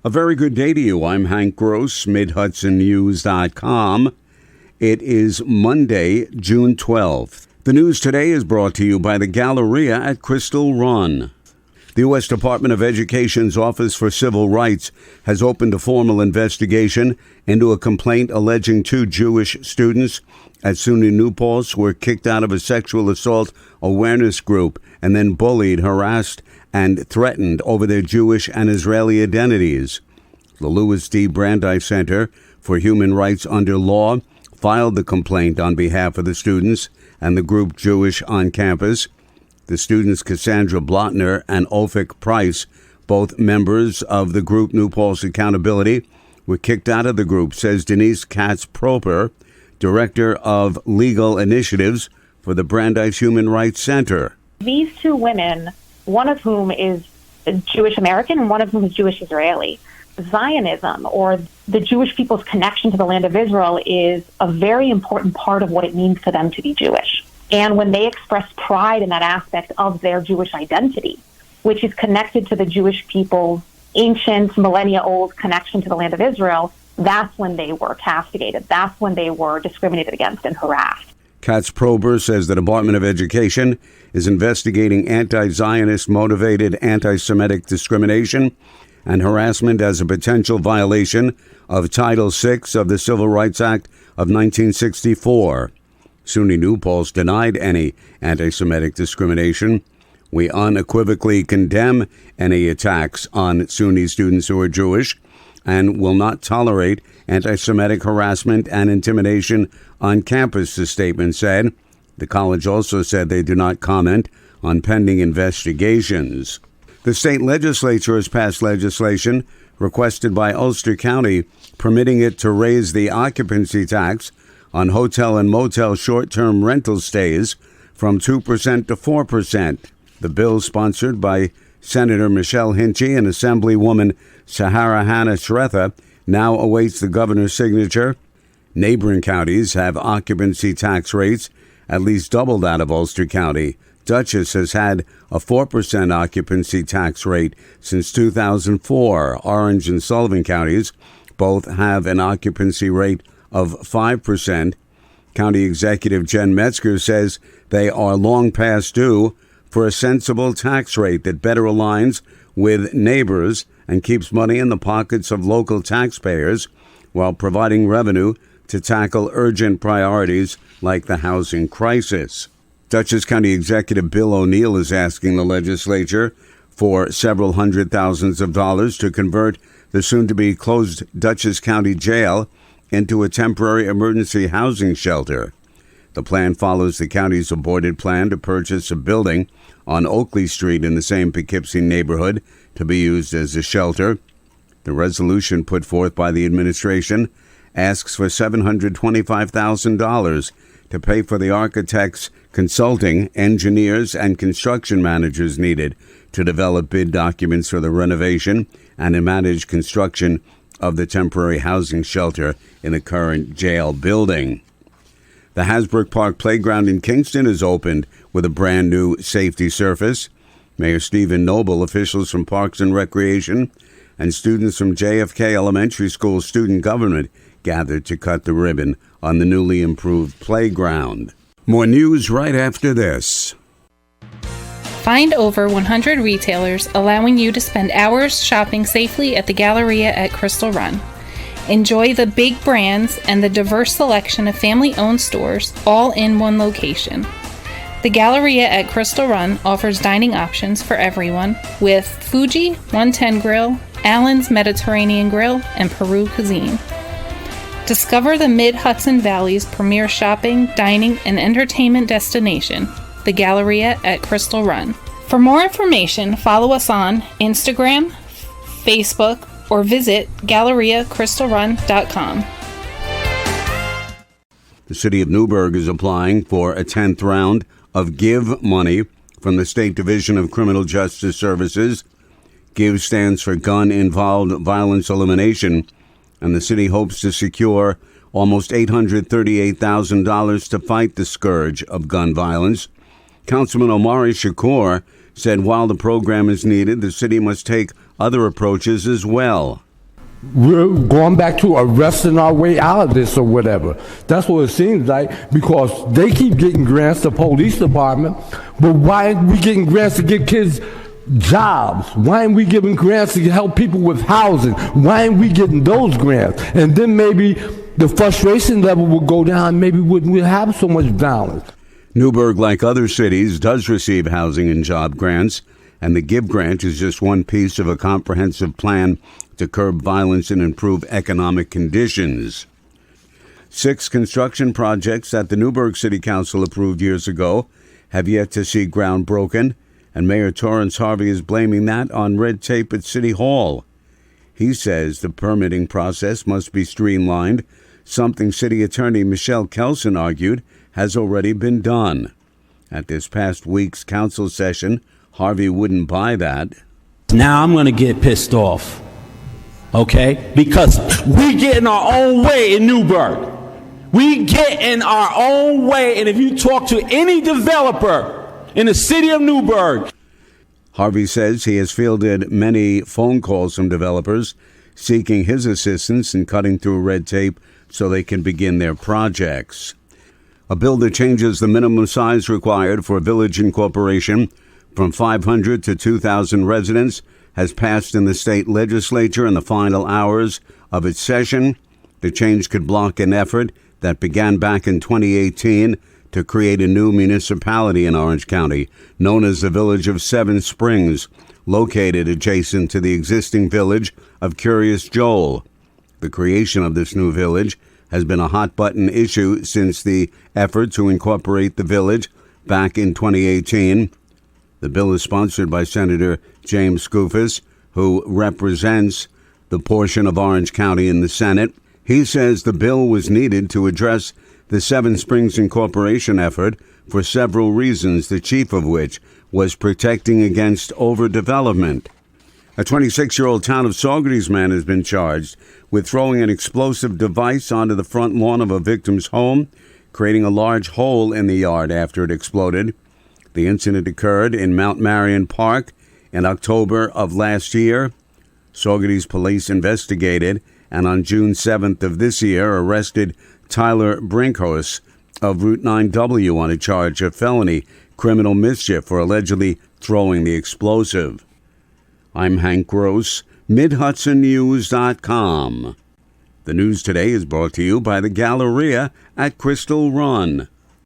A very good day to you. I'm Hank Gross, MidHudsonNews.com. It is Monday, June 12th. The news today is brought to you by the Galleria at Crystal Run. The U.S. Department of Education's Office for Civil Rights has opened a formal investigation into a complaint alleging two Jewish students at SUNY New Paltz were kicked out of a sexual assault awareness group and then bullied, harassed, and threatened over their Jewish and Israeli identities. The Louis D. Brandeis Center for Human Rights Under Law filed the complaint on behalf of the students and the group Jewish on campus. The students Cassandra Blotner and Ophik Price, both members of the group New Paltz Accountability, were kicked out of the group, says Denise Katz-Proper, Director of Legal Initiatives for the Brandeis Human Rights Center. These two women, one of whom is Jewish American and one of whom is Jewish Israeli. Zionism, or the Jewish people's connection to the land of Israel, is a very important part of what it means for them to be Jewish. And when they express pride in that aspect of their Jewish identity, which is connected to the Jewish people's ancient, millennia-old connection to the land of Israel, that's when they were castigated. That's when they were discriminated against and harassed. Katz-Prober says the Department of Education is investigating anti-Zionist motivated anti-Semitic discrimination and harassment as a potential violation of Title VI of the Civil Rights Act of 1964. SUNY New Paltz denied any anti-Semitic discrimination. We unequivocally condemn any attacks on SUNY students who are Jewish and will not tolerate anti-Semitic harassment and intimidation on campus, the statement said. The college also said they do not comment on pending investigations. The state legislature has passed legislation requested by Ulster County permitting it to raise the occupancy tax on hotel and motel short-term rental stays from 2% to 4%. The bill, sponsored by Senator Michelle Hinchey and Assemblywoman Sahara Hannah Shretha, now awaits the governor's signature. Neighboring counties have occupancy tax rates at least double that of Ulster County. Dutchess has had a 4% occupancy tax rate since 2004. Orange and Sullivan counties both have an occupancy rate of 5%. County Executive Jen Metzger says they are long past due for a sensible tax rate that better aligns with neighbors and keeps money in the pockets of local taxpayers while providing revenue to tackle urgent priorities like the housing crisis. Dutchess County Executive Bill O'Neill is asking the legislature for several hundred thousands of dollars to convert the soon-to-be closed Dutchess County Jail into a temporary emergency housing shelter. The plan follows the county's aborted plan to purchase a building on Oakley Street in the same Poughkeepsie neighborhood to be used as a shelter. The resolution put forth by the administration asks for $725,000 to pay for the architects, consulting, engineers, and construction managers needed to develop bid documents for the renovation and to manage construction of the temporary housing shelter in the current jail building. The Hasbrook Park Playground in Kingston is opened with a brand new safety surface. Mayor Stephen Noble, officials from Parks and Recreation, and students from JFK Elementary School student government gathered to cut the ribbon on the newly improved playground. More news right after this. Find over 100 retailers allowing you to spend hours shopping safely at the Galleria at Crystal Run. Enjoy the big brands and the diverse selection of family-owned stores all in one location. The Galleria at Crystal Run offers dining options for everyone with Fuji, 110 Grill, Allen's Mediterranean Grill, and Peru Cuisine. Discover the Mid-Hudson Valley's premier shopping, dining, and entertainment destination, the Galleria at Crystal Run. For more information, follow us on Instagram, Facebook, or visit GalleriaCrystalRun.com. The city of Newburgh is applying for a 10th round of GIVE money from the State Division of Criminal Justice Services. GIVE stands for Gun Involved Violence Elimination, and the city hopes to secure almost $838,000 to fight the scourge of gun violence. Councilman Omari Shakur said while the program is needed, the city must take other approaches as well. we're going back to arresting our way out of this or whatever. That's what it seems like, because they keep getting grants, the police department, but why aren't we getting grants to get kids jobs? Why aren't we giving grants to help people with housing? Why aren't we getting those grants? And then maybe the frustration level will go down, maybe we wouldn't have so much violence. Newburgh, like other cities, does receive housing and job grants, and the GIVE grant is just one piece of a comprehensive plan to curb violence and improve economic conditions. 6 construction projects that the Newburgh City Council approved years ago have yet to see ground broken, and Mayor Torrance Harvey is blaming that on red tape at City Hall. He says the permitting process must be streamlined, something City Attorney Michelle Kelson argued has already been done. At this past week's council session, Harvey wouldn't buy that. Now I'm going to get pissed off, okay? Because we get in our own way in Newburgh. We get in our own way, and if you talk to any developer in the city of Newburgh. Harvey says he has fielded many phone calls from developers seeking his assistance in cutting through red tape so they can begin their projects. A bill that changes the minimum size required for a village incorporation from 500 to 2,000 residents has passed in the state legislature in the final hours of its session. The change could block an effort that began back in 2018 to create a new municipality in Orange County, known as the Village of Seven Springs, located adjacent to the existing village of Curious Joel. The creation of this new village has been a hot-button issue since the effort to incorporate the village back in 2018. The bill is sponsored by Senator James Skoufis, who represents the portion of Orange County in the Senate. He says the bill was needed to address the Seven Springs incorporation effort for several reasons, the chief of which was protecting against overdevelopment. A 26-year-old Town of Saugerties man has been charged with throwing an explosive device onto the front lawn of a victim's home, creating a large hole in the yard after it exploded. The incident occurred in Mount Marion Park in October of last year. Saugerties police investigated and on June 7th of this year arrested Tyler Brinkhorst of Route 9W on a charge of felony criminal mischief for allegedly throwing the explosive. I'm Hank Gross, MidHudsonNews.com. The news today is brought to you by the Galleria at Crystal Run.